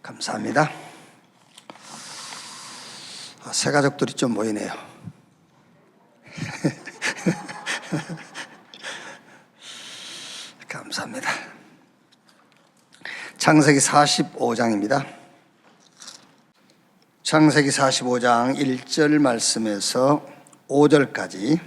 감사합니다. 새 가족들이 좀 보이네요. 감사합니다. 창세기 45장입니다. 창세기 45장 1절 말씀에서 5절까지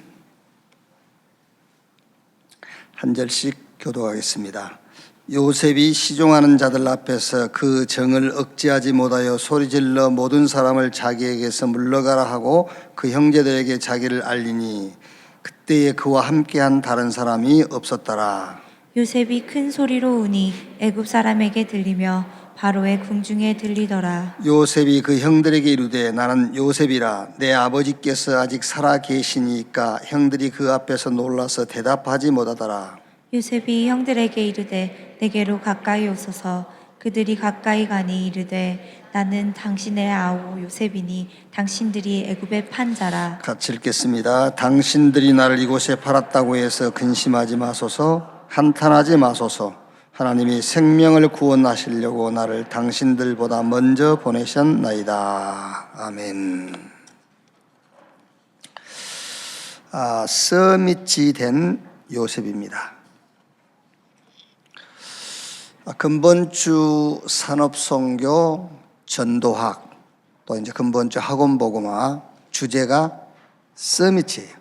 한 절씩 교독하겠습니다. 요셉이 시종하는 자들 앞에서 그 정을 억제하지 못하여 소리질러 모든 사람을 자기에게서 물러가라 하고 그 형제들에게 자기를 알리니 그때에 그와 함께한 다른 사람이 없었더라. 요셉이 큰 소리로 우니 애굽 사람에게 들리며 바로의 궁중에 들리더라. 요셉이 그 형들에게 이르되 나는 요셉이라. 내 아버지께서 아직 살아 계시니까 형들이 그 앞에서 놀라서 대답하지 못하더라. 요셉이 형들에게 이르되 내게로 가까이 오소서. 그들이 가까이 가니 이르되 나는 당신의 아우 요셉이니 당신들이 애굽에 판 자라. 같이 읽겠습니다. 당신들이 나를 이곳에 팔았다고 해서 근심하지 마소서. 한탄하지 마소서. 하나님이 생명을 구원하시려고 나를 당신들보다 먼저 보내셨나이다. 아멘. 서밋이 된 요셉입니다. 근본주 산업선교 전도학 또 이제 근본주 학원복음화 주제가 서밋이에요.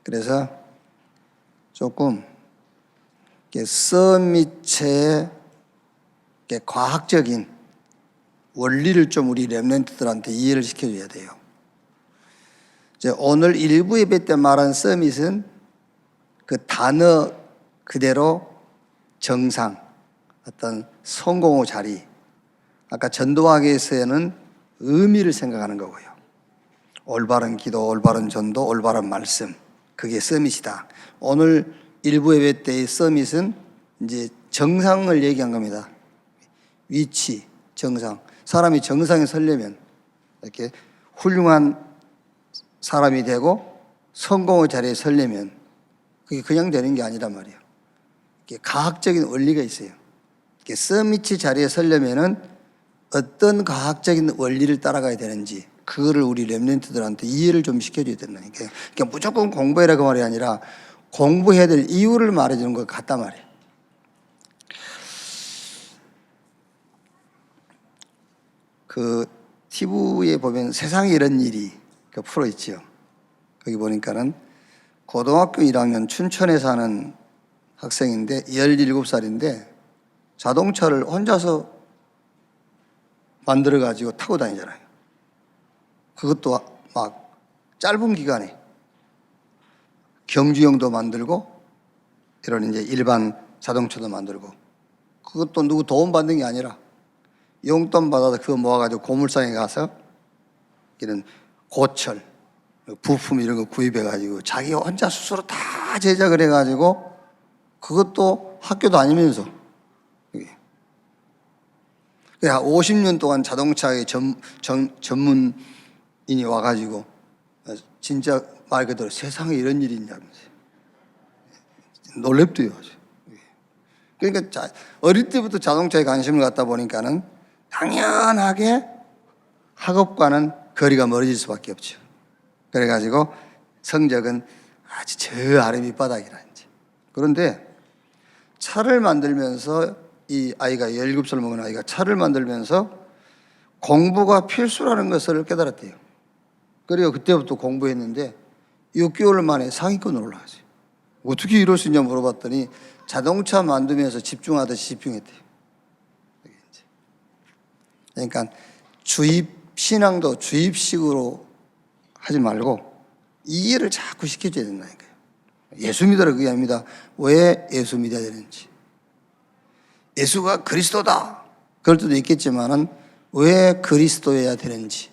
그래서 조금 서밋의 과학적인 원리를 좀 우리 렘넌트들한테 이해를 시켜줘야 돼요. 이제 오늘 일부 예배 때 말한 서밋은 그 단어 그대로 정상, 어떤 성공의 자리, 아까 전도학에서는 의미를 생각하는 거고요. 올바른 기도, 올바른 전도, 올바른 말씀, 그게 서밋이다. 오늘 일부 예배 때의 서밋은 이제 정상을 얘기한 겁니다. 위치, 정상. 사람이 정상에 서려면 이렇게 훌륭한 사람이 되고 성공의 자리에 서려면 그게 그냥 되는 게 아니란 말이에요. 과학적인 원리가 있어요. 서밋 자리에 서려면은 어떤 과학적인 원리를 따라가야 되는지 그거를 우리 렘넌트들한테 이해를 좀 시켜줘야 된다니까. 그러니까 무조건 공부해라 그 말이 아니라 공부해야 될 이유를 말해주는 것 같단 말이에요. 그 TV에 보면 세상에 이런 일이 그 프로 있죠. 거기 보니까는 고등학교 1학년 춘천에 사는 학생인데 17살인데 자동차를 혼자서 만들어가지고 타고 다니잖아요. 그것도 막 짧은 기간에 경주형도 만들고 이런 이제 일반 자동차도 만들고 그것도 누구 도움 받는 게 아니라 용돈 받아서 그거 모아가지고 고물상에 가서 이런 고철, 부품 이런 거 구입해가지고 자기 혼자 스스로 다 제작을 해가지고 그것도 학교 다니면서 그냥 50년 동안 자동차의 전문인이 와가지고 진짜 말 그대로 세상에 이런 일이 있냐면서요. 놀랍대요. 그러니까 어릴 때부터 자동차에 관심을 갖다 보니까는 당연하게 학업과는 거리가 멀어질 수밖에 없죠. 그래가지고 성적은 아주 저 아래 밑바닥이라는지. 그런데 차를 만들면서 이 아이가 17살 먹은 아이가 차를 만들면서 공부가 필수라는 것을 깨달았대요. 그리고 그때부터 공부했는데 6개월 만에 상위권으로 올라갔어요. 어떻게 이럴 수 있냐 물어봤더니 자동차 만들면서 집중하듯이 집중했대요. 그러니까 신앙도 주입식으로 하지 말고 이해를 자꾸 시켜줘야 된다니까요. 예수 믿어라 그게 아닙니다. 왜 예수 믿어야 되는지. 예수가 그리스도다. 그럴 때도 있겠지만은 왜 그리스도여야 되는지.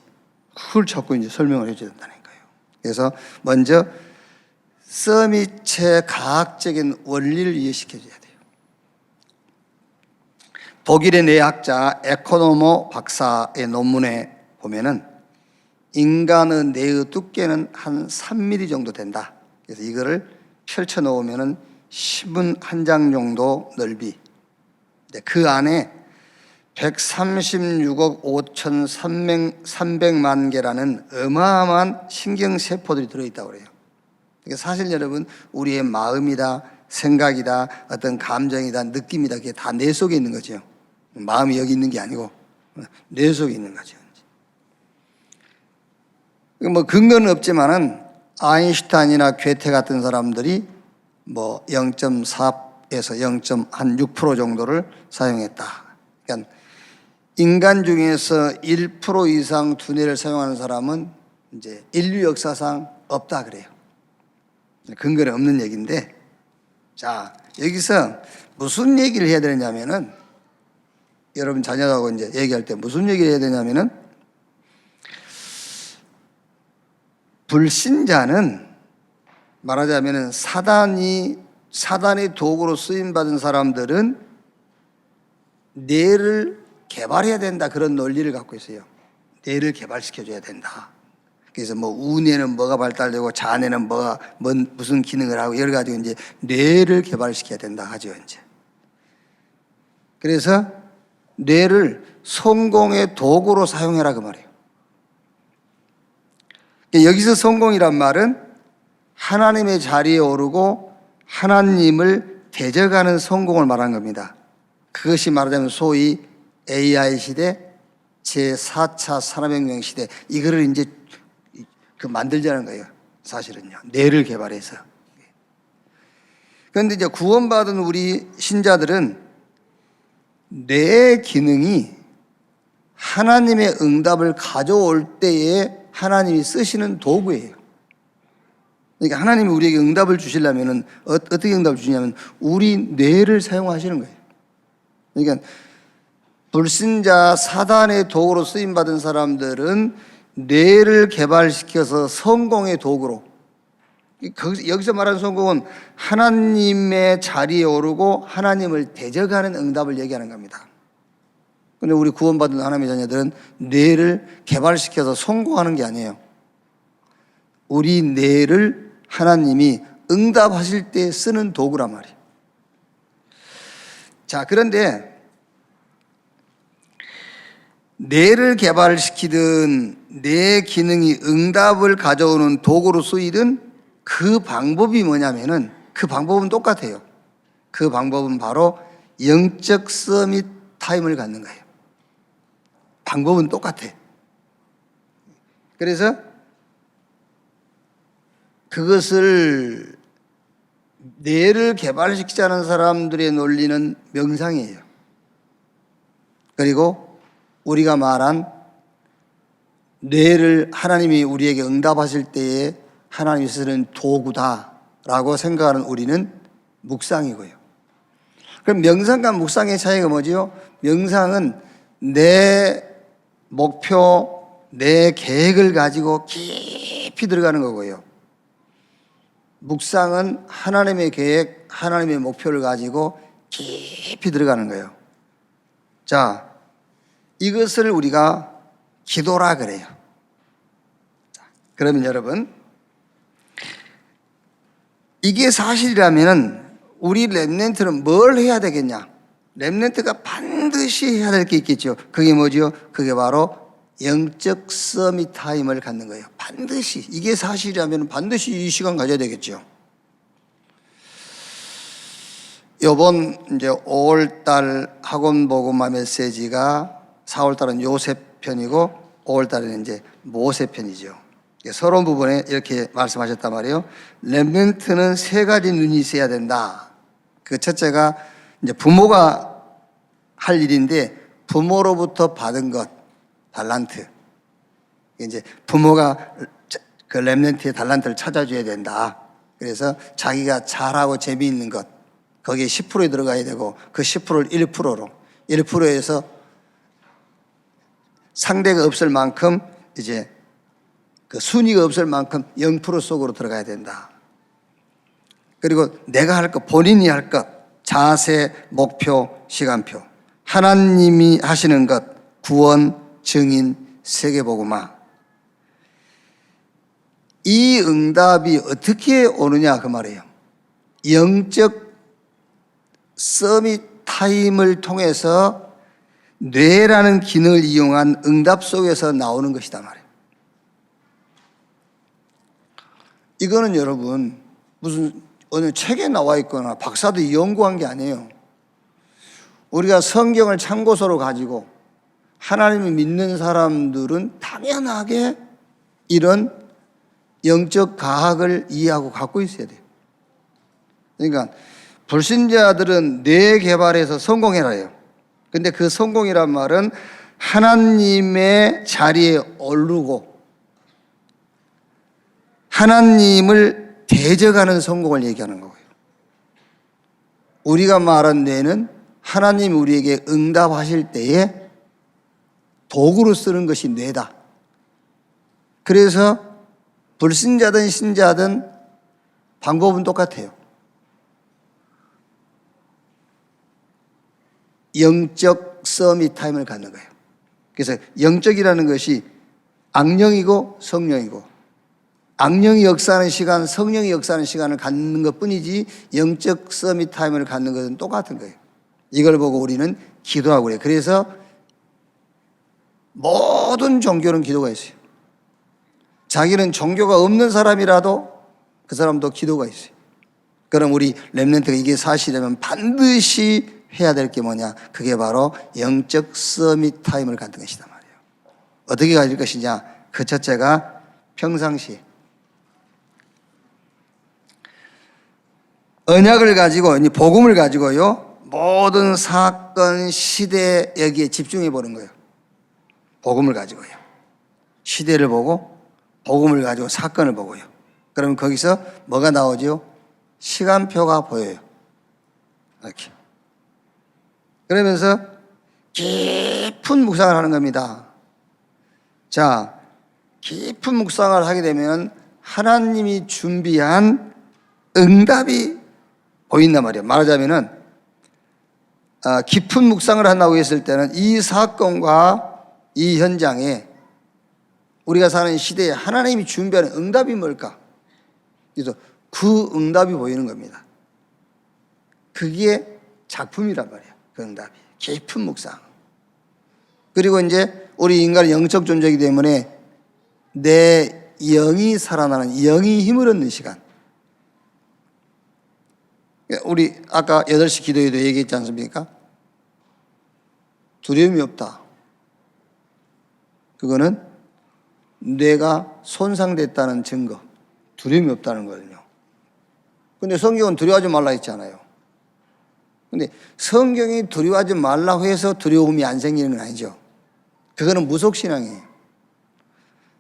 그걸 자꾸 이제 설명을 해줘야 된다니까요. 그래서 먼저 서밋의 과학적인 원리를 이해시켜줘야 돼요. 독일의 뇌학자 에코노모 박사의 논문에 보면은 인간의 뇌의 두께는 한 3mm 정도 된다. 그래서 이거를 펼쳐 놓으면은 신문 한 장 정도 넓이 그 안에 136억 5,300만 개라는 어마어마한 신경세포들이 들어있다고 그래요. 그러니까 사실 여러분, 우리의 마음이다, 생각이다, 어떤 감정이다, 느낌이다, 그게 다 뇌 속에 있는 거죠. 마음이 여기 있는 게 아니고 뇌 속에 있는 거죠. 뭐 근거는 없지만은 아인슈타인이나 괴테 같은 사람들이 뭐 0.4에서 0.6% 정도를 사용했다. 그러니까 인간 중에서 1% 이상 두뇌를 사용하는 사람은 이제 인류 역사상 없다 그래요. 근거는 없는 얘기인데, 자, 여기서 무슨 얘기를 해야 되냐면은, 여러분 자녀하고 이제 얘기할 때 무슨 얘기를 해야 되냐면은, 불신자는 말하자면은 사단의 도구로 쓰임 받은 사람들은 뇌를 개발해야 된다, 그런 논리를 갖고 있어요. 뇌를 개발시켜줘야 된다. 그래서 뭐 우뇌는 뭐가 발달되고 자뇌는 무슨 기능을 하고 여러 가지 이제 뇌를 개발시켜야 된다 하죠, 이제. 그래서 뇌를 성공의 도구로 사용해라 그 말이에요. 여기서 성공이란 말은 하나님의 자리에 오르고 하나님을 대적하는 성공을 말하는 겁니다. 그것이 말하자면 소위 AI 시대, 제4차 산업혁명 시대, 이거를 이제 만들자는 거예요. 사실은요. 뇌를 개발해서. 그런데 이제 구원받은 우리 신자들은 뇌 기능이 하나님의 응답을 가져올 때에 하나님이 쓰시는 도구예요. 그러니까 하나님이 우리에게 응답을 주시려면은 어떻게 응답을 주냐면 우리 뇌를 사용하시는 거예요. 그러니까 불신자 사단의 도구로 쓰임받은 사람들은 뇌를 개발시켜서 성공의 도구로, 여기서 말하는 성공은 하나님의 자리에 오르고 하나님을 대적하는 응답을 얘기하는 겁니다. 그런데 우리 구원받은 하나님의 자녀들은 뇌를 개발시켜서 성공하는 게 아니에요. 우리 뇌를 하나님이 응답하실 때 쓰는 도구란 말이에요. 자, 그런데 뇌를 개발시키든 뇌 기능이 응답을 가져오는 도구로 쓰이든 그 방법이 뭐냐면은 그 방법은 똑같아요. 그 방법은 바로 영적 서밋 타임을 갖는 거예요. 방법은 똑같아. 그래서 그것을 뇌를 개발시키자는 사람들의 논리는 명상이에요. 그리고 우리가 말한 뇌를 하나님이 우리에게 응답하실 때에 하나님이 쓰는 도구다라고 생각하는 우리는 묵상이고요. 그럼 명상과 묵상의 차이가 뭐지요? 명상은 내 목표, 내 계획을 가지고 깊이 들어가는 거고요. 묵상은 하나님의 계획, 하나님의 목표를 가지고 깊이 들어가는 거예요. 자, 이것을 우리가 기도라 그래요. 자, 그러면 여러분, 이게 사실이라면 우리 렘넌트는 뭘 해야 되겠냐? 렘넌트가 반드시 해야 될 게 있겠죠. 그게 뭐죠? 그게 바로 영적 서밋 타임을 갖는 거예요. 반드시. 이게 사실이라면 반드시 이 시간 가져야 되겠죠. 요번 이제 5월달 학원 복음화 메시지가 4월달은 요셉 편이고 5월달에는 이제 모세 편이죠. 서론 부분에 이렇게 말씀하셨단 말이에요. 렘넌트는 세 가지 눈이 있어야 된다. 그 첫째가 이제 부모가 할 일인데 부모로부터 받은 것, 달란트. 이제 부모가 그 렘넌트의 달란트를 찾아줘야 된다. 그래서 자기가 잘하고 재미있는 것, 거기에 10%에 들어가야 되고 그 10%를 1%로 1%에서 상대가 없을 만큼 이제 그 순위가 없을 만큼 0% 속으로 들어가야 된다. 그리고 내가 할 것, 본인이 할 것, 자세, 목표, 시간표, 하나님이 하시는 것, 구원, 증인, 세계복음화. 이 응답이 어떻게 오느냐 그 말이에요. 영적 서밋 타임을 통해서 뇌라는 기능을 이용한 응답 속에서 나오는 것이다 말이에요. 이거는 여러분 무슨 어느 책에 나와 있거나 박사도 연구한 게 아니에요. 우리가 성경을 참고서로 가지고 하나님을 믿는 사람들은 당연하게 이런 영적 과학을 이해하고 갖고 있어야 돼요. 그러니까 불신자들은 뇌 개발에서 성공해라 해요. 근데 그 성공이란 말은 하나님의 자리에 오르고 하나님을 대적하는 성공을 얘기하는 거고요. 우리가 말한 뇌는 하나님이 우리에게 응답하실 때에 도구로 쓰는 것이 뇌다. 그래서 불신자든 신자든 방법은 똑같아요. 영적 서밋 타임을 갖는 거예요. 그래서 영적이라는 것이 악령이고 성령이고, 악령이 역사하는 시간, 성령이 역사하는 시간을 갖는 것 뿐이지 영적 서밋 타임을 갖는 것은 똑같은 거예요. 이걸 보고 우리는 기도하고 그래요. 그래서 모든 종교는 기도가 있어요. 자기는 종교가 없는 사람이라도 그 사람도 기도가 있어요. 그럼 우리 렘넌트가 이게 사실이라면 반드시 해야 될 게 뭐냐? 그게 바로 영적 서밋 타임을 갖는 것이다 말이에요. 어떻게 가질 것이냐? 그 첫째가 평상시에 언약을 가지고, 복음을 가지고요, 모든 사건, 시대 여기에 집중해 보는 거예요. 복음을 가지고요. 시대를 보고, 복음을 가지고 사건을 보고요. 그러면 거기서 뭐가 나오죠? 시간표가 보여요. 이렇게. 그러면서 깊은 묵상을 하는 겁니다. 자, 깊은 묵상을 하게 되면 하나님이 준비한 응답이 보인단 말이에요. 말하자면은 깊은 묵상을 한다고 했을 때는 이 사건과 이 현장에 우리가 사는 시대에 하나님이 준비하는 응답이 뭘까? 그래서 그 응답이 보이는 겁니다. 그게 작품이란 말이에요. 그 응답이. 깊은 묵상. 그리고 이제 우리 인간은 영적 존재이기 때문에 내 영이 살아나는, 영이 힘을 얻는 시간. 우리 아까 8시 기도에도 얘기했지 않습니까? 두려움이 없다. 그거는 뇌가 손상됐다는 증거. 두려움이 없다는 거거든요. 근데 성경은 두려워하지 말라 했잖아요. 근데 성경이 두려워하지 말라고 해서 두려움이 안 생기는 건 아니죠. 그거는 무속신앙이에요.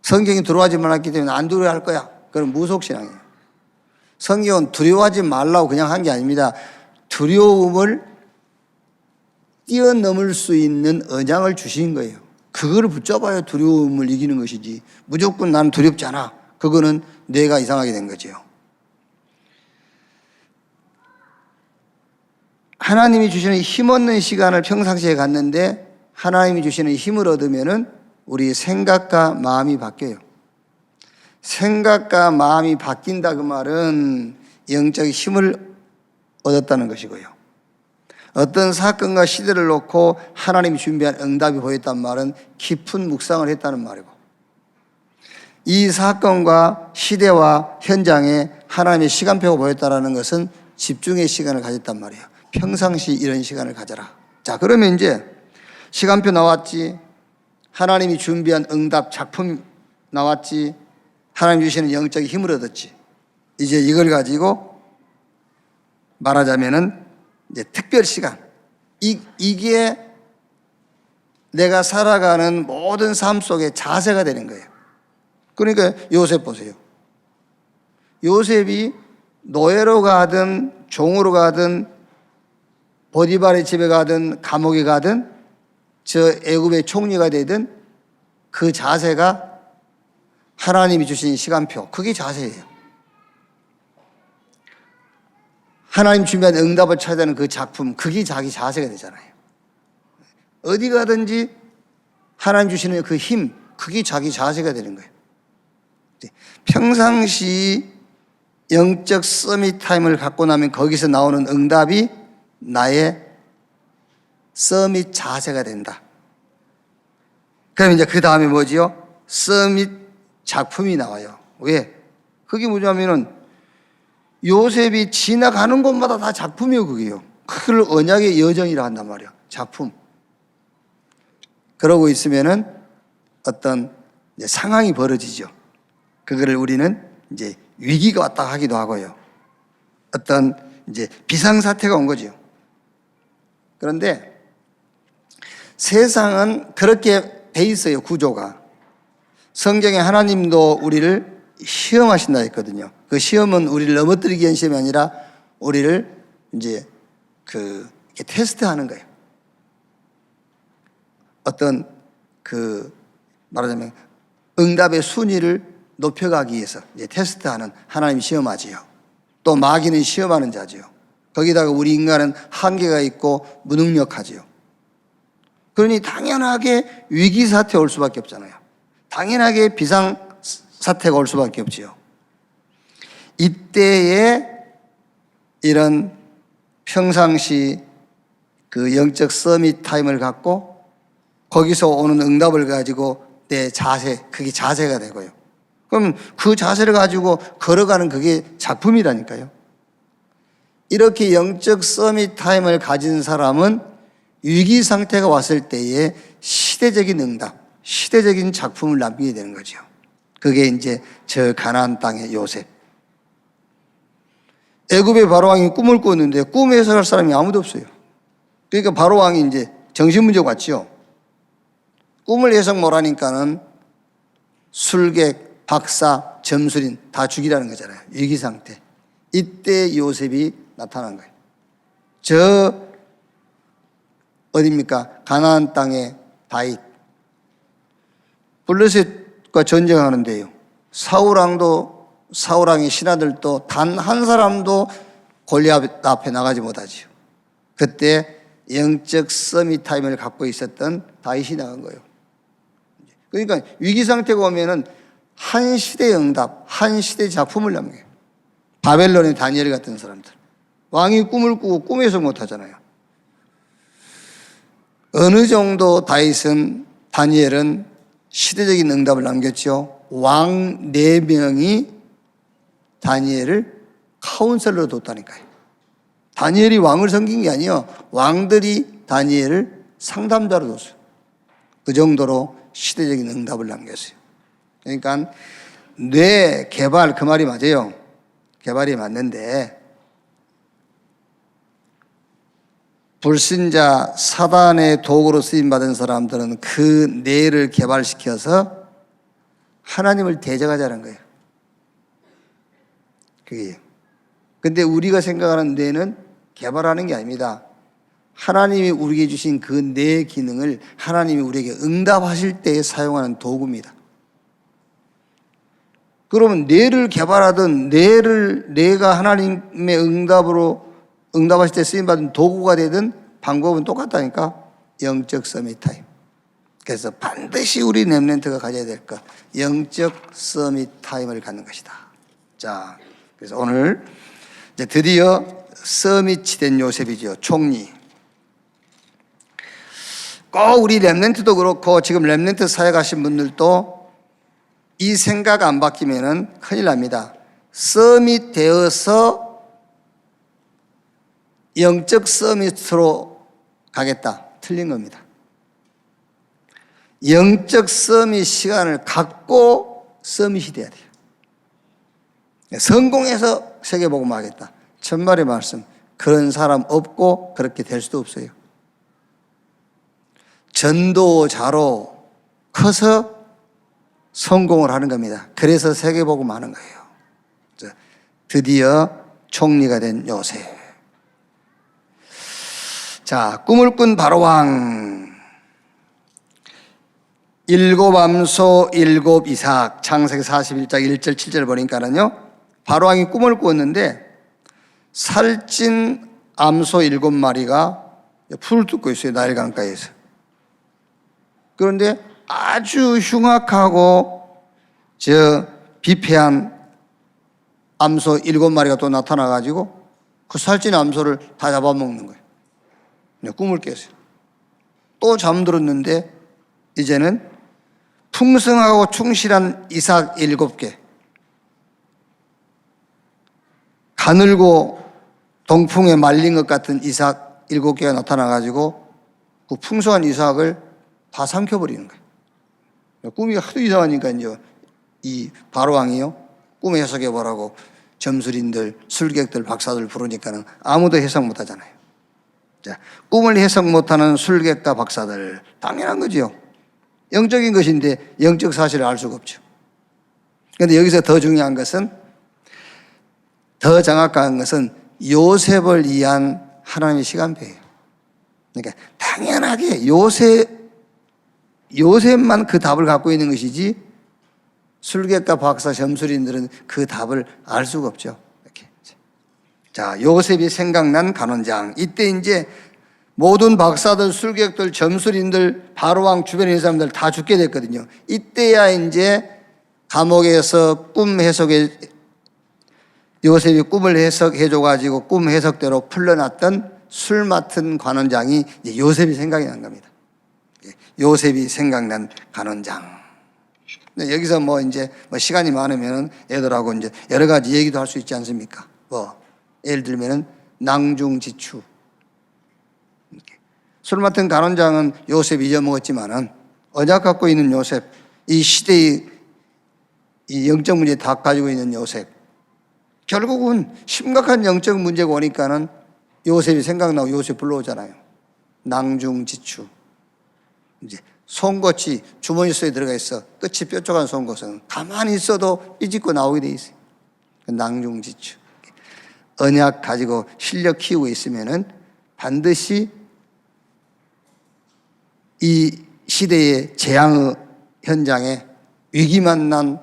성경이 두려워하지 말았기 때문에 안 두려워할 거야. 그건 무속신앙이에요. 성경은 두려워하지 말라고 그냥 한 게 아닙니다. 두려움을 뛰어넘을 수 있는 언양을 주신 거예요. 그거를 붙잡아야 두려움을 이기는 것이지, 무조건 나는 두렵지 않아, 그거는 뇌가 이상하게 된 거죠. 하나님이 주시는 힘없는 시간을 평상시에 갖는데 하나님이 주시는 힘을 얻으면은 우리 생각과 마음이 바뀌어요. 생각과 마음이 바뀐다 그 말은 영적 힘을 얻었다는 것이고요. 어떤 사건과 시대를 놓고 하나님이 준비한 응답이 보였단 말은 깊은 묵상을 했다는 말이고, 이 사건과 시대와 현장에 하나님의 시간표가 보였다는 것은 집중의 시간을 가졌단 말이에요. 평상시 이런 시간을 가져라. 자, 그러면 이제 시간표 나왔지, 하나님이 준비한 응답 작품 나왔지, 하나님 주시는 영적인 힘을 얻었지. 이제 이걸 가지고 말하자면은 이제 특별 시간. 이게 내가 살아가는 모든 삶 속의 자세가 되는 거예요. 그러니까 요셉 보세요. 요셉이 노예로 가든 종으로 가든 보디발의 집에 가든 감옥에 가든 저 애굽의 총리가 되든 그 자세가 하나님이 주신 시간표, 그게 자세예요. 하나님 준비한 응답을 찾아내는 그 작품, 그게 자기 자세가 되잖아요. 어디 가든지 하나님 주시는 그 힘, 그게 자기 자세가 되는 거예요. 평상시 영적 서밋 타임을 갖고 나면 거기서 나오는 응답이 나의 서밋 자세가 된다. 그럼 이제 그 다음에 뭐지요? 서밋 작품이 나와요. 왜? 그게 뭐냐면은 요셉이 지나가는 곳마다 다 작품이요, 그게요. 그걸 언약의 여정이라 한단 말이에요. 작품. 그러고 있으면은 어떤 이제 상황이 벌어지죠. 그거를 우리는 이제 위기가 왔다 하기도 하고요. 어떤 이제 비상사태가 온 거죠. 그런데 세상은 그렇게 돼 있어요, 구조가. 성경에 하나님도 우리를 시험하신다 했거든요. 그 시험은 우리를 넘어뜨리기 위한 시험이 아니라 우리를 이제 이렇게 테스트하는 거예요. 어떤 말하자면 응답의 순위를 높여가기 위해서 이제 테스트하는 하나님 시험하지요. 또 마귀는 시험하는 자지요. 거기다가 우리 인간은 한계가 있고 무능력하지요. 그러니 당연하게 위기 사태 올 수밖에 없잖아요. 당연하게 비상 사태가 올 수밖에 없지요. 이때에 이런 평상시 그 영적 서밋 타임을 갖고 거기서 오는 응답을 가지고 내 자세, 그게 자세가 되고요. 그럼 그 자세를 가지고 걸어가는 그게 작품이라니까요. 이렇게 영적 서밋 타임을 가진 사람은 위기 상태가 왔을 때에 시대적인 응답, 시대적인 작품을 남기게 되는 거죠. 그게 이제 저 가나안 땅의 요셉. 애굽의 바로왕이 꿈을 꾸었는데 꿈 해석할 사람이 아무도 없어요. 그러니까 바로왕이 이제 정신문제가 왔죠. 꿈을 해석 못하니까는 술객, 박사, 점술인 다 죽이라는 거잖아요. 위기 상태. 이때 요셉이 나타난 거예요. 저 어디입니까? 가나안 땅의 다윗. 블레셋과 전쟁하는데요. 사울왕의 신하들도 단 한 사람도 골리앗 앞에 나가지 못하지요. 그때 영적 서밋 타임을 갖고 있었던 다윗이 나간 거예요. 그러니까 위기 상태가 오면은 한 시대의 응답, 한 시대의 작품을 남겨요. 바벨론의 다니엘 같은 사람들. 왕이 꿈을 꾸고 꿈에서 못하잖아요. 어느 정도 다니엘은 시대적인 응답을 남겼죠. 왕 4명이 다니엘을 카운셀러로 뒀다니까요. 다니엘이 왕을 섬긴 게 아니에요. 왕들이 다니엘을 상담자로 뒀어요. 그 정도로 시대적인 응답을 남겼어요. 그러니까 뇌 개발, 그 말이 맞아요. 개발이 맞는데 불신자 사단의 도구로 쓰임받은 사람들은 그 뇌를 개발시켜서 하나님을 대적하자는 거예요. 그게. 근데 우리가 생각하는 뇌는 개발하는 게 아닙니다. 하나님이 우리에게 주신 그 뇌 기능을 하나님이 우리에게 응답하실 때 사용하는 도구입니다. 그러면 뇌를 개발하든 뇌가 하나님의 응답하실 때 쓰임받은 도구가 되든 방법은 똑같다니까. 영적 서밋 타임. 그래서 반드시 우리 렘넌트가 가져야 될 것, 영적 서밋 타임을 갖는 것이다. 자, 그래서 오늘 이제 드디어 서밋이 된 요셉이죠. 총리. 꼭 우리 렘넌트도 그렇고 지금 렘넌트 사회 가신 분들도 이 생각 안 바뀌면은 큰일 납니다. 서밋 되어서 영적 서밋으로 가겠다. 틀린 겁니다. 영적 서밋 시간을 갖고 서밋이 돼야 돼요. 성공해서 세계복음 하겠다. 천만의 말씀. 그런 사람 없고 그렇게 될 수도 없어요. 전도자로 커서 성공을 하는 겁니다. 그래서 세계복음 하는 거예요. 드디어 총리가 된 요셉. 자, 꿈을 꾼 바로왕. 7 암소 7 이삭. 창세기 41장 1절 7절 보니까는요, 바로왕이 꿈을 꾸었는데 살찐 암소 7마리가 풀을 뜯고 있어요. 나일 강가에서. 그런데 아주 흉악하고 비폐한 암소 7마리가 또 나타나가지고 그 살찐 암소를 다 잡아먹는 거예요. 꿈을 깼어요. 또 잠들었는데 이제는 풍성하고 충실한 이삭 7개, 가늘고 동풍에 말린 것 같은 이삭 7개가 나타나가지고 그 풍성한 이삭을 다 삼켜버리는 거예요. 꿈이 하도 이상하니까 이제 이 바로왕이요, 꿈 해석해보라고 점술인들, 술객들, 박사들 부르니까는 아무도 해석 못 하잖아요. 자, 꿈을 해석 못하는 술객과 박사들, 당연한 거죠. 영적인 것인데 영적 사실을 알 수가 없죠. 그런데 여기서 더 중요한 것은, 더 정확한 것은 요셉을 위한 하나님의 시간표예요. 그러니까 당연하게 요셉만 그 답을 갖고 있는 것이지 술객과 박사, 점술인들은 그 답을 알 수가 없죠. 이렇게. 자, 요셉이 생각난 간원장. 이때 이제 모든 박사들, 술객들, 점술인들, 바로왕 주변에 있는 사람들 다 죽게 됐거든요. 이때야 이제 감옥에서 꿈 해석에 요셉이 꿈을 해석해줘가지고 꿈 해석대로 풀려났던 술 맡은 관원장이 이제 요셉이 생각이 난 겁니다. 요셉이 생각난 관원장. 여기서 뭐 이제 시간이 많으면 애들하고 이제 여러 가지 얘기도 할 수 있지 않습니까? 예를 들면은 낭중지추. 술 맡은 간원장은 요셉이 잊어먹었지만은 언약 갖고 있는 요셉, 이 시대의 이 영적 문제 다 가지고 있는 요셉, 결국은 심각한 영적 문제가 오니까는 요셉이 생각나고 요셉 불러오잖아요. 낭중지추. 이제 송곳이 주머니 속에 들어가 있어. 끝이 뾰족한 송곳은 가만히 있어도 삐집고 나오게 돼 있어요. 낭중지추. 언약 가지고 실력 키우고 있으면은 반드시 이 시대의 재앙의 현장에, 위기 만난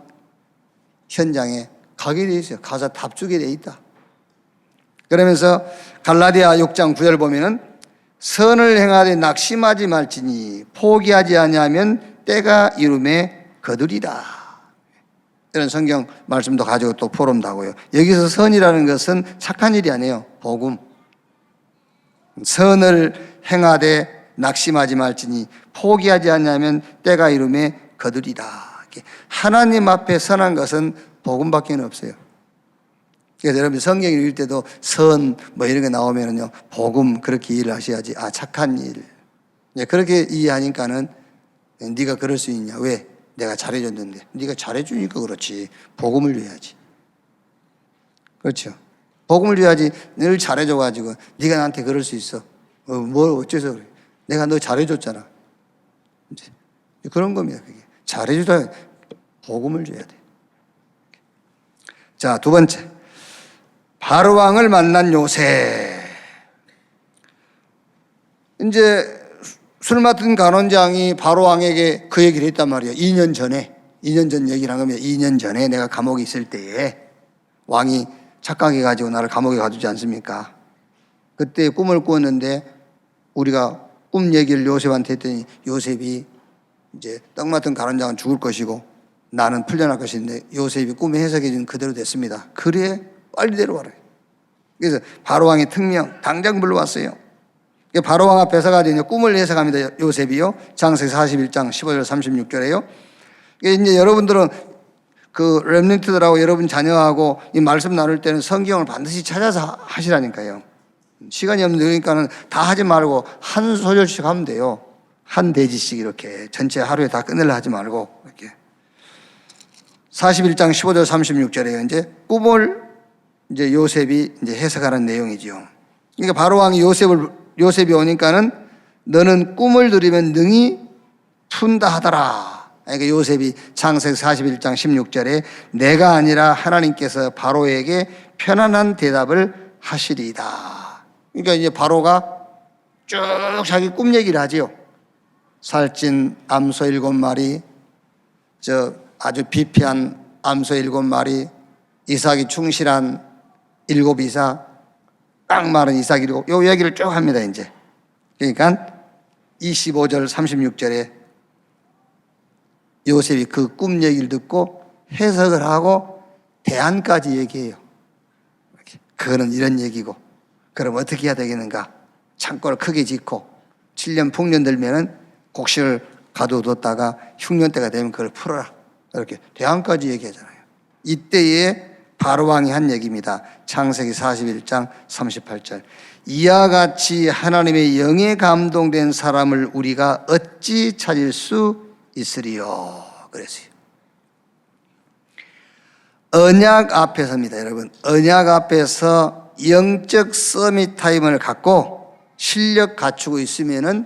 현장에 가게 돼 있어요. 가서 답주게 돼 있다. 그러면서 갈라디아 6장 9절 보면은 선을 행하되 낙심하지 말지니 포기하지 아니하면 때가 이름에 거두리라. 이런 성경 말씀도 가지고 또 포럼도 하고요. 여기서 선이라는 것은 착한 일이 아니에요. 복음. 선을 행하되 낙심하지 말지니 포기하지 아니하면 때가 이름에 거두리라. 하나님 앞에 선한 것은 복음밖에 없어요. 그래서 여러분 성경 읽을 때도 선 뭐 이런 게 나오면은요, 복음 그렇게 이해를 하셔야지. 아, 착한 일. 그렇게 이해하니까는 네가 그럴 수 있냐? 왜? 내가 잘해줬는데. 네가 잘해주니까 그렇지. 복음을 줘야지. 그렇죠. 복음을 줘야지. 늘 잘해줘가지고 네가 나한테 그럴 수 있어. 뭘 어째서 그래? 내가 너 잘해줬잖아. 이제 그런 겁니다. 그게 잘해주다 복음을 줘야 돼. 자, 두 번째, 바로왕을 만난 요셉. 이제 술 맡은 간원장이 바로왕에게 그 얘기를 했단 말이에요. 2년 전 얘기를 한 겁니다. 2년 전에 내가 감옥에 있을 때에 왕이 착각해가지고 나를 감옥에 가두지 않습니까? 그때 꿈을 꾸었는데 우리가 꿈 얘기를 요셉한테 했더니 요셉이 이제 떡 맡은 간원장은 죽을 것이고 나는 풀려날 것인데 요셉이 꿈에 해석해 준 그대로 됐습니다. 그래, 빨리 데려와라. 그래서 바로왕의 특명 당장 불러왔어요. 바로왕 앞에 서가지고 꿈을 해석합니다. 요셉이요. 창세기 41장 15절 36절에요. 이제 여러분들은 그 렘넌트들하고 여러분 자녀하고 이 말씀 나눌 때는 성경을 반드시 찾아서 하시라니까요. 시간이 없는 그러니까는 다 하지 말고 한 소절씩 하면 돼요. 한 대지씩 이렇게 전체 하루에 다 끝내려 하지 말고 이렇게. 41장 15절 36절에 이제 꿈을 이제 요셉이 이제 해석하는 내용이죠. 그러니까 바로왕이 요셉이 오니까는 너는 꿈을 들으면 능히 푼다 하더라. 그러니까 요셉이 창세기 41장 16절에 내가 아니라 하나님께서 바로에게 편안한 대답을 하시리이다. 그러니까 이제 바로가 쭉 자기 꿈 얘기를 하죠. 살찐 암소 7마리, 아주 비피한 암소 7마리, 이삭이 충실한 7이삭, 딱 마른 이삭 7, 요 얘기를 쭉 합니다, 이제. 그러니까 25절 36절에 요셉이 그 꿈 얘기를 듣고 해석을 하고 대안까지 얘기해요. 그거는 이런 얘기고, 그럼 어떻게 해야 되겠는가? 창고를 크게 짓고 7년 풍년 들면은 곡식을 가둬뒀다가 흉년 때가 되면 그걸 풀어라. 이렇게 대안까지 얘기하잖아요. 이때에 바로왕이 한 얘기입니다. 창세기 41장 38절. 이와 같이 하나님의 영에 감동된 사람을 우리가 어찌 찾을 수 있으리요? 그랬어요. 언약 앞에서입니다, 여러분. 언약 앞에서 영적 서밋 타임을 갖고 실력 갖추고 있으면은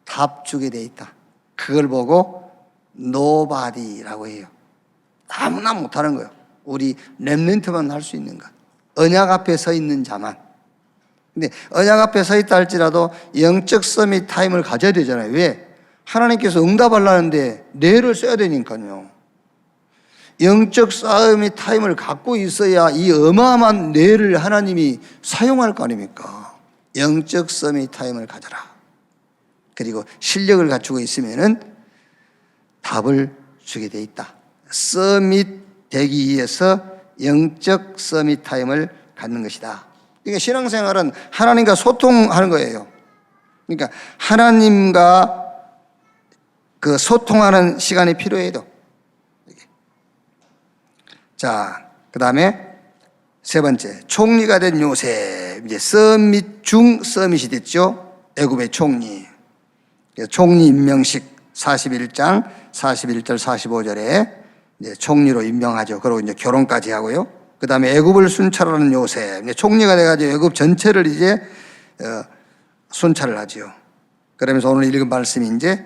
답 주게 돼 있다. 그걸 보고 nobody라고 해요. 아무나 못하는 거예요. 우리 렘넌트만 할 수 있는 것. 언약 앞에 서 있는 자만. 근데 언약 앞에 서 있다 할지라도 영적 서밋 타임을 가져야 되잖아요. 왜? 하나님께서 응답하려는데 뇌를 써야 되니까요. 영적 싸움의 타임을 갖고 있어야 이 어마어마한 뇌를 하나님이 사용할 거 아닙니까? 영적 서밋 타임을 가져라. 그리고 실력을 갖추고 있으면은 답을 주게 돼 있다. 서밋 되기 위해서 영적 서밋 타임을 갖는 것이다. 그러니까 신앙생활은 하나님과 소통하는 거예요. 그러니까 하나님과 그 소통하는 시간이 필요해요. 자, 그 다음에 세 번째, 총리가 된 요셉. 이제 서밋 중 서밋이 됐죠. 애굽의 총리. 총리 임명식 41장 41절 45절에 이제 총리로 임명하죠. 그리고 이제 결혼까지 하고요. 그 다음에 애굽을 순찰하는 요셉. 이제 총리가 돼가지고 애굽 전체를 이제 순찰을 하죠. 그러면서 오늘 읽은 말씀이 이제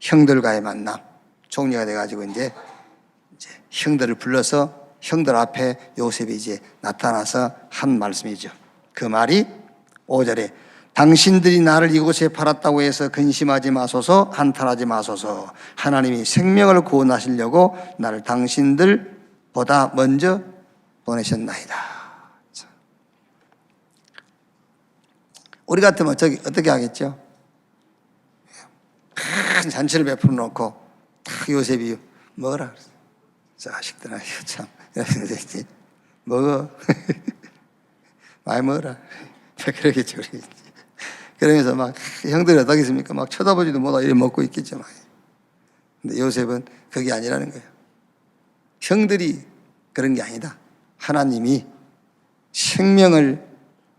형들과의 만남. 총리가 돼가지고 이제 형들을 불러서 형들 앞에 요셉이 이제 나타나서 한 말씀이죠. 그 말이 5절에 당신들이 나를 이곳에 팔았다고 해서 근심하지 마소서, 한탄하지 마소서. 하나님이 생명을 구원하시려고 나를 당신들보다 먼저 보내셨나이다. 우리 같으면 어떻게 하겠죠? 큰 잔치를 베풀어 놓고 딱 요셉이 먹어라. 자식들아, 이거 참. 먹어. 많이 먹어라. 그러겠죠. 그러면서 막 형들이 어떻겠습니까? 막 쳐다보지도 못하고 이렇게 먹고 있겠죠. 근데 요셉은 그게 아니라는 거예요. 형들이 그런 게 아니다. 하나님이 생명을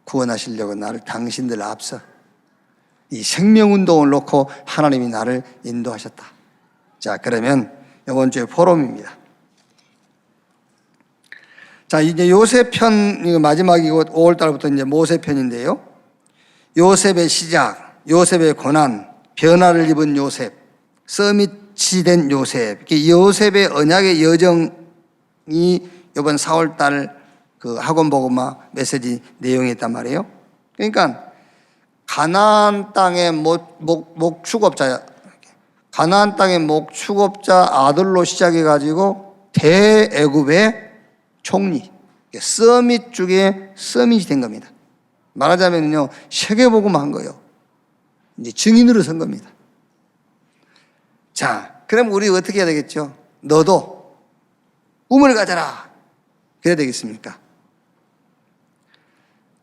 구원하시려고 나를 당신들 앞서 이 생명운동을 놓고 하나님이 나를 인도하셨다. 자, 그러면 이번 주에 포럼입니다. 자, 이제 요셉 편, 이거 마지막이고 5월달부터 이제 모세 편인데요. 요셉의 시작, 요셉의 고난, 변화를 입은 요셉, 서밋이 된 요셉. 요셉의 언약의 여정이 이번 4월달 그 학원 복음화 메시지 내용이 있단 말이에요. 그러니까 가나안 땅의 목축업자, 가나안 땅의 목축업자 아들로 시작해가지고 대애굽의 총리, 서밋 중에 서밋이 된 겁니다. 말하자면요, 세계복음화 한 거예요. 이제 증인으로 선 겁니다. 자, 그럼 우리 어떻게 해야 되겠죠? 너도 꿈을 가져라. 그래야 되겠습니까?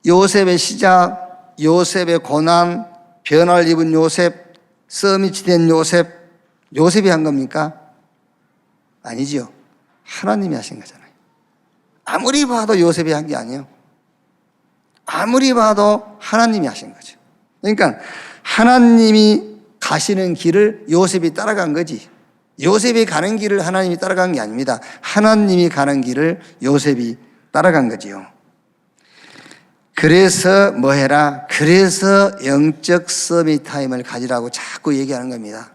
요셉의 시작, 요셉의 고난, 변화를 입은 요셉, 서밋이 된 요셉, 요셉이 한 겁니까? 아니지요. 하나님이 하신 거잖아요. 아무리 봐도 요셉이 한 게 아니에요. 아무리 봐도 하나님이 하신 거죠. 그러니까 하나님이 가시는 길을 요셉이 따라간 거지. 요셉이 가는 길을 하나님이 따라간 게 아닙니다. 하나님이 가는 길을 요셉이 따라간 거지요. 그래서 뭐 해라? 그래서 영적 서밋 타임을 가지라고 자꾸 얘기하는 겁니다.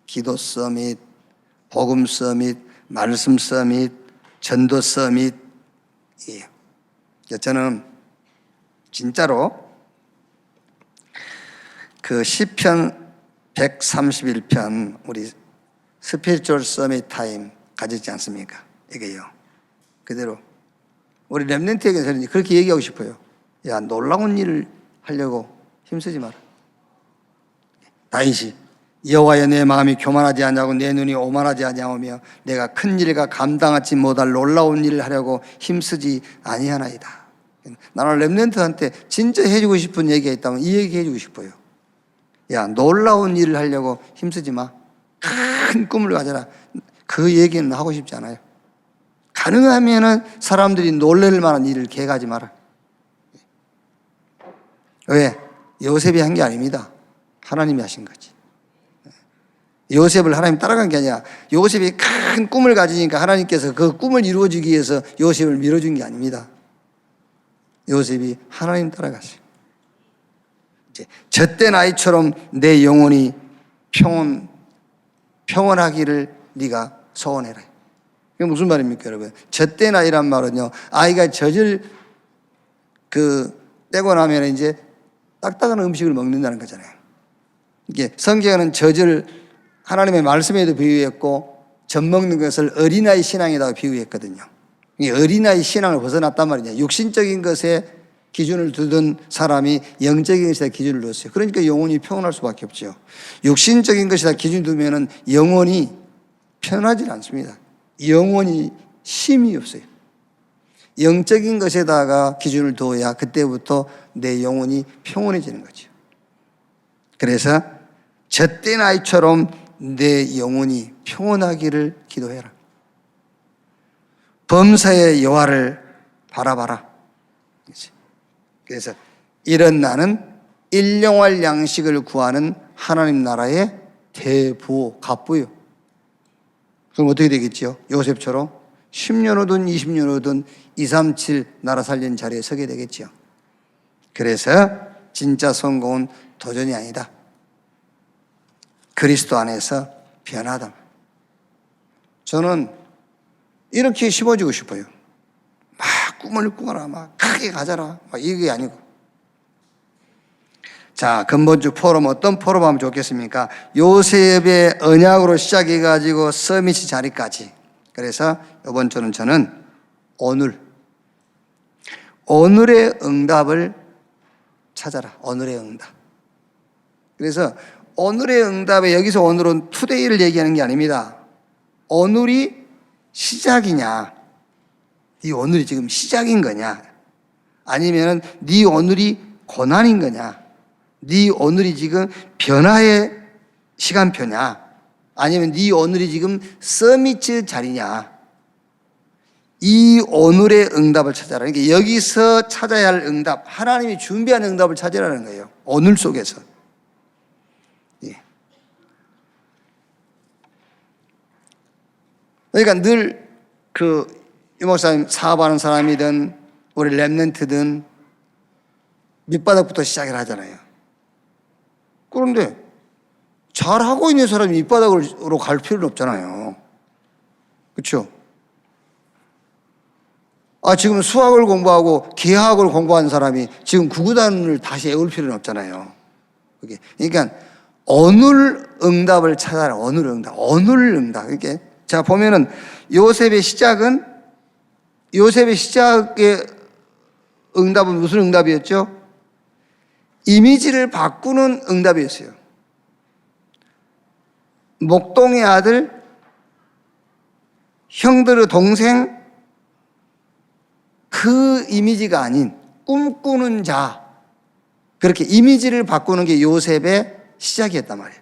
기도 서밋, 복음 서밋, 말씀 서밋, 전도 서밋. 예. 저는 진짜로 그 시편 131편 우리 스피리추얼 서밋 타임 가졌지 않습니까? 이게요. 그대로 우리 렘넌트에게는 그렇게 얘기하고 싶어요. 야, 놀라운 일을 하려고 힘쓰지 마라. 다윗이 여호와여 내 마음이 교만하지 않냐고 내 눈이 오만하지 않냐오며 내가 큰 일과 감당하지 못할 놀라운 일을 하려고 힘쓰지 아니하나이다. 나는 렘넌트한테 진짜 해주고 싶은 얘기가 있다면 이 얘기 해주고 싶어요. 야, 놀라운 일을 하려고 힘쓰지 마. 큰 꿈을 가져라. 그 얘기는 하고 싶지 않아요. 가능하면은 사람들이 놀랄 만한 일을 계획하지 마라. 왜? 요셉이 한 게 아닙니다. 하나님이 하신 거지. 요셉을 하나님 따라간 게 아니라 요셉이 큰 꿈을 가지니까 하나님께서 그 꿈을 이루어주기 위해서 요셉을 밀어준 게 아닙니다. 요셉이 하나님 따라갔어요. 이제 젖된 아이처럼 내 영혼이 평온하기를 네가 소원해라. 그게 무슨 말입니까, 여러분? 젖된 아이란 말은요, 아이가 젖을 떼고 나면 이제 딱딱한 음식을 먹는다는 거잖아요. 이게 성경은 젖을 하나님의 말씀에도 비유했고, 젖 먹는 것을 어린아이 신앙에다가 비유했거든요. 이 어린아이 신앙을 벗어났단 말이냐. 육신적인 것에 기준을 두던 사람이 영적인 것에다 기준을 뒀어요. 그러니까 영혼이 평온할 수밖에 없죠. 육신적인 것에다 기준 두면은 영혼이 편하지 않습니다. 영혼이 쉼이 없어요. 영적인 것에다가 기준을 두어야 그때부터 내 영혼이 평온해지는 거죠. 그래서 젖된 아이처럼 내 영혼이 평온하기를 기도해라. 범사의 여호와를 바라봐라. 그래서 이런 나는 일용할 양식을 구하는 하나님 나라의 대부호, 갑부요. 그럼 어떻게 되겠죠? 요셉처럼 10년 후든 20년 후든 237 나라 살리는 자리에 서게 되겠죠. 그래서 진짜 성공은 도전이 아니다. 그리스도 안에서 변하다. 저는 이렇게 심어주고 싶어요. 막 꿈을 꾸거나 막 크게 가져라. 막 이게 아니고. 자, 근본주 포럼 어떤 포럼 하면 좋겠습니까? 요셉의 언약으로 시작해가지고 서밋 자리까지. 그래서 이번 주는 저는 오늘의 응답을 찾아라. 오늘의 응답. 그래서 오늘의 응답에 여기서 오늘은 투데이를 얘기하는 게 아닙니다. 오늘이 시작이냐? 네 오늘이 지금 시작인 거냐? 아니면 네 오늘이 고난인 거냐? 네 오늘이 지금 변화의 시간표냐? 아니면 네 오늘이 지금 서밋 자리냐? 이 오늘의 응답을 찾아라. 그러니까 여기서 찾아야 할 응답, 하나님이 준비한 응답을 찾으라는 거예요. 오늘 속에서. 예. 그러니까 늘 이 목사님 사업하는 사람이든 우리 렘넌트든 밑바닥부터 시작을 하잖아요. 그런데 잘하고 있는 사람이 밑바닥으로 갈 필요는 없잖아요. 그렇죠? 지금 수학을 공부하고 기하학을 공부하는 사람이 지금 구구단을 다시 외울 필요는 없잖아요. 그러니까 오늘 응답을 찾아라. 오늘 응답. 이렇게 자 보면은 요셉의 시작의 응답은 무슨 응답이었죠? 이미지를 바꾸는 응답이었어요. 목동의 아들, 형들의 동생, 그 이미지가 아닌 꿈꾸는 자, 그렇게 이미지를 바꾸는 게 요셉의 시작이었단 말이에요.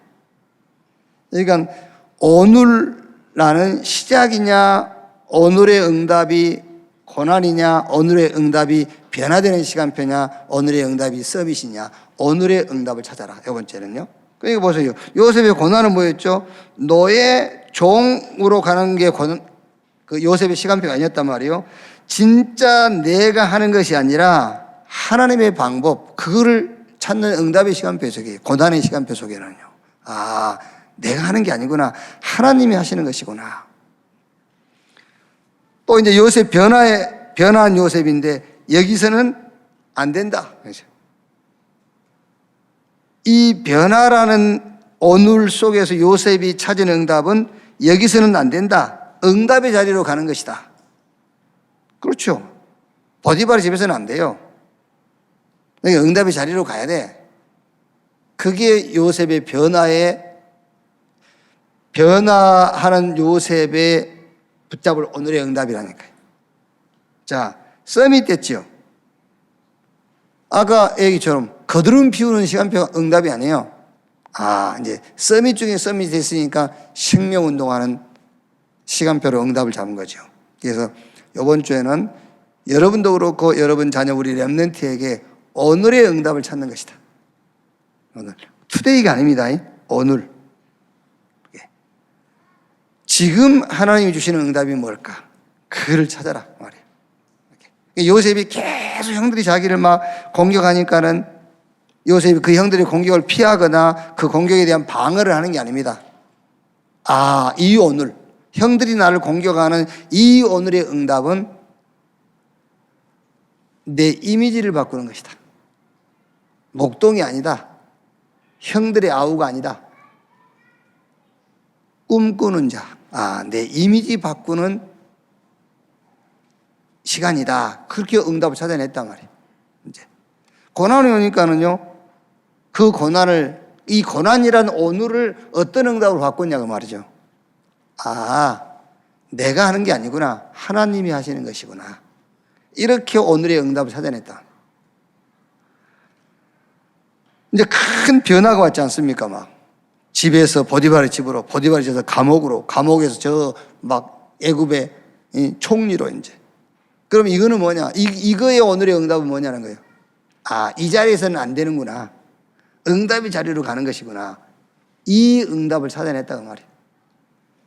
그러니까 오늘라는 시작이냐, 오늘의 응답이 고난이냐, 오늘의 응답이 변화되는 시간표냐, 오늘의 응답이 서밋이냐, 오늘의 응답을 찾아라. 이 번째는요. 그러니까 보세요. 요셉의 고난은 뭐였죠? 노예 종으로 가는 게 그 요셉의 시간표가 아니었단 말이에요. 진짜 내가 하는 것이 아니라 하나님의 방법, 그거를 찾는 응답의 시간표 속에, 고난의 시간표 속에는요. 내가 하는 게 아니구나. 하나님이 하시는 것이구나. 또 이제 요셉 변화한 요셉인데 여기서는 안 된다. 이 변화라는 오늘 속에서 요셉이 찾은 응답은 여기서는 안 된다. 응답의 자리로 가는 것이다. 그렇죠. 보디바르 집에서는 안 돼요. 그러니까 응답의 자리로 가야 돼. 그게 요셉의 변화하는 요셉의 붙잡을 오늘의 응답이라니까요. 자, 서밋 됐죠. 아까 얘기처럼 거드름 피우는 시간표가 응답이 아니에요. 이제 서밋 중에 서밋이 됐으니까 생명운동하는 시간표로 응답을 잡은 거죠. 그래서 이번 주에는 여러분도 그렇고 여러분 자녀 우리 렘넌트에게 오늘의 응답을 찾는 것이다. 오늘. 투데이가 아닙니다. 오늘. 지금 하나님이 주시는 응답이 뭘까? 그를 찾아라 말이에요. 요셉이 계속 형들이 자기를 막 공격하니까는 요셉이 그 형들의 공격을 피하거나 그 공격에 대한 방어를 하는 게 아닙니다. 이 오늘 형들이 나를 공격하는 이 오늘의 응답은 내 이미지를 바꾸는 것이다. 목동이 아니다. 형들의 아우가 아니다. 꿈꾸는 자. 내 이미지 바꾸는 시간이다. 그렇게 응답을 찾아냈단 말이에요. 이제 고난이 오니까는요, 그 고난을, 이 고난이란 오늘을 어떤 응답으로 바꿨냐고 말이죠. 내가 하는 게 아니구나. 하나님이 하시는 것이구나. 이렇게 오늘의 응답을 찾아냈다. 이제 큰 변화가 왔지 않습니까? 막 집에서 보디발의 집으로, 보디발의 집에서 감옥으로, 감옥에서 저 막 애굽의 총리로 이제. 그럼 이거는 뭐냐? 이거의 오늘의 응답은 뭐냐는 거예요. 이 자리에서는 안 되는구나. 응답의 자리로 가는 것이구나. 이 응답을 찾아냈다고 말이에요.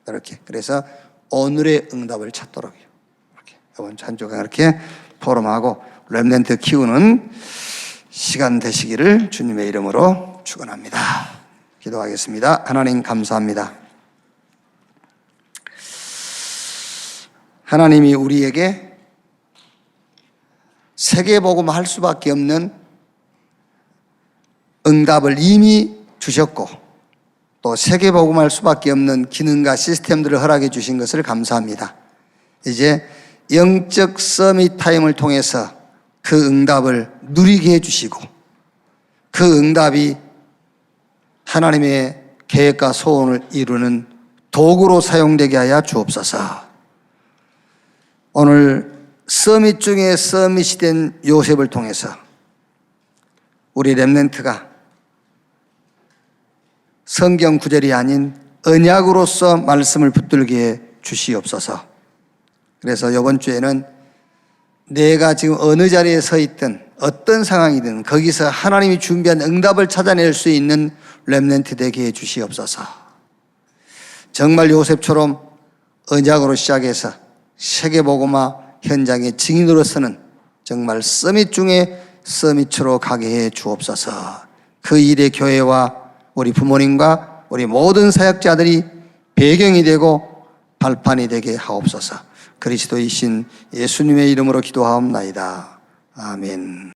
이렇게. 그래서 오늘의 응답을 찾도록요. 이렇게. 이번 주 한 주간 이렇게 포럼하고 렘넌트 키우는 시간 되시기를 주님의 이름으로 축원합니다. 기도하겠습니다. 하나님 감사합니다. 하나님이 우리에게 세계복음 할 수밖에 없는 응답을 이미 주셨고 또 세계복음 할 수밖에 없는 기능과 시스템들을 허락해 주신 것을 감사합니다. 이제 영적 서밋 타임을 통해서 그 응답을 누리게 해주시고 그 응답이 하나님의 계획과 소원을 이루는 도구로 사용되게 하여 주옵소서. 오늘 서밋 중에 서밋이 된 요셉을 통해서 우리 렘넌트가 성경 구절이 아닌 언약으로서 말씀을 붙들게 해 주시옵소서. 그래서 이번 주에는 내가 지금 어느 자리에 서 있든 어떤 상황이든 거기서 하나님이 준비한 응답을 찾아낼 수 있는 렘넌트 되게 해 주시옵소서. 정말 요셉처럼 언약으로 시작해서 세계복음화 현장의 증인으로서는 정말 서밋 중에 서밋으로 가게 해 주옵소서. 그 일의 교회와 우리 부모님과 우리 모든 사역자들이 배경이 되고 발판이 되게 하옵소서. 그리스도이신 예수님의 이름으로 기도하옵나이다. 아멘.